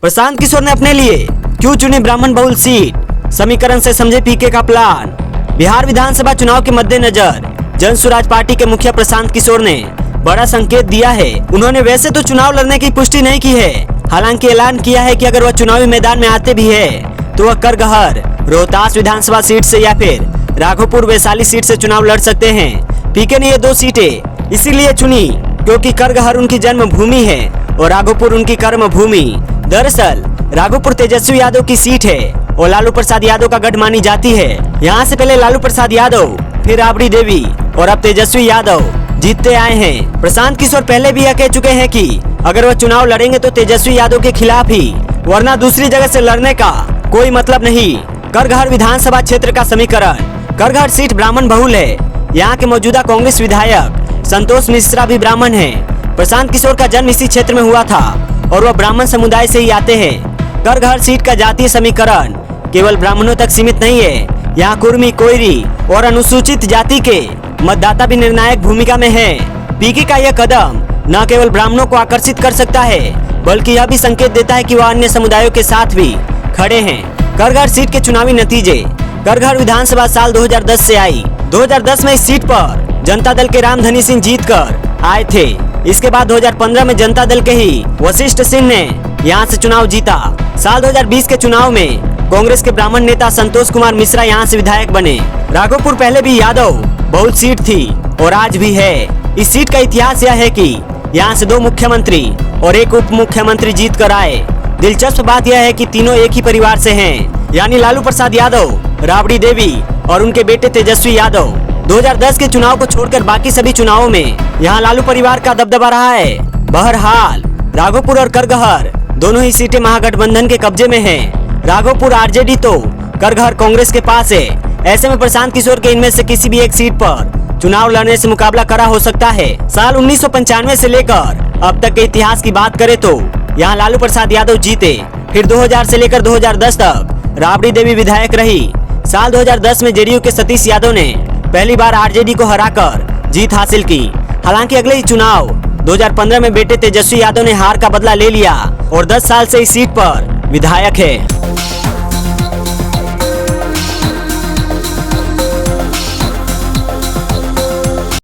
प्रशांत किशोर ने अपने लिए क्यों चुनी ब्राह्मण बहुल सीट, समीकरण से समझे पीके का प्लान। बिहार विधानसभा चुनाव के मद्देनजर जन स्वराज पार्टी के मुखिया प्रशांत किशोर ने बड़ा संकेत दिया है। उन्होंने वैसे तो चुनाव लड़ने की पुष्टि नहीं की है, हालांकि ऐलान किया है कि अगर वह चुनावी मैदान में आते भी है तो वह करगहर रोहतास विधानसभा सीट से या फिर राघोपुर वैशाली सीट से चुनाव लड़ सकते हैं। पीके ने ये 2 सीटें इसीलिए चुनी क्योंकि करगहर उनकी जन्मभूमि है और राघोपुर उनकी कर्म भूमि। दरअसल राघोपुर तेजस्वी यादव की सीट है और लालू प्रसाद यादव का गढ़ मानी जाती है। यहाँ से पहले लालू प्रसाद यादव, फिर राबड़ी देवी और अब तेजस्वी यादव जीतते आए हैं। प्रशांत किशोर पहले भी यह कह चुके हैं कि अगर वह चुनाव लड़ेंगे तो तेजस्वी यादव के खिलाफ ही, वरना दूसरी जगह से लड़ने का कोई मतलब नहीं। करगहर विधानसभा क्षेत्र का समीकरण। करगहर सीट ब्राह्मण बहुल है। यहाँ के मौजूदा कांग्रेस विधायक संतोष मिश्रा भी ब्राह्मण हैं। प्रशांत किशोर का जन्म इसी क्षेत्र में हुआ था और वह ब्राह्मण समुदाय से ही आते हैं। करगहर सीट का जातीय समीकरण केवल ब्राह्मणों तक सीमित नहीं है। यहाँ कुर्मी, कोयरी और अनुसूचित जाति के मतदाता भी निर्णायक भूमिका में हैं। पीके का यह कदम न केवल ब्राह्मणों को आकर्षित कर सकता है बल्कि यह भी संकेत देता है कि वह अन्य समुदायों के साथ भी खड़े हैं। करगहर सीट के चुनावी नतीजे। करगहर विधानसभा साल 2010 से आई। 2010 में इस सीट पर जनता दल के रामधनी सिंह जीतकर आए थे। इसके बाद 2015 में जनता दल के ही वशिष्ठ सिंह ने यहाँ से चुनाव जीता। साल 2020 के चुनाव में कांग्रेस के ब्राह्मण नेता संतोष कुमार मिश्रा यहाँ से विधायक बने। राघोपुर पहले भी यादव बहुल सीट थी और आज भी है। इस सीट का इतिहास यह है कि यहाँ से 2 मुख्यमंत्री और 1 उप मुख्यमंत्री जीत कर आए। दिलचस्प बात यह है कि तीनों एक ही परिवार से हैं, यानी लालू प्रसाद यादव, राबड़ी देवी और उनके बेटे तेजस्वी यादव। 2010 के चुनाव को छोड़कर बाकी सभी चुनावों में यहाँ लालू परिवार का दबदबा रहा है। बहरहाल राघोपुर और करगहर दोनों ही सीटें महागठबंधन के कब्जे में हैं। राघोपुर आरजेडी तो करगहर कांग्रेस के पास है। ऐसे में प्रशांत किशोर के इनमें से किसी भी एक सीट पर चुनाव लड़ने से मुकाबला करा हो सकता है। साल 1995 से लेकर अब तक के इतिहास की बात करें तो यहाँ लालू प्रसाद यादव जीते। फिर 2000 से लेकर 2010 तक राबड़ी देवी विधायक रही। साल 2010 में जेडीयू के सतीश यादव ने पहली बार आरजेडी को हराकर जीत हासिल की। हालांकि अगले ही चुनाव 2015 में बेटे तेजस्वी यादव ने हार का बदला ले लिया और 10 साल से इस सीट पर विधायक है।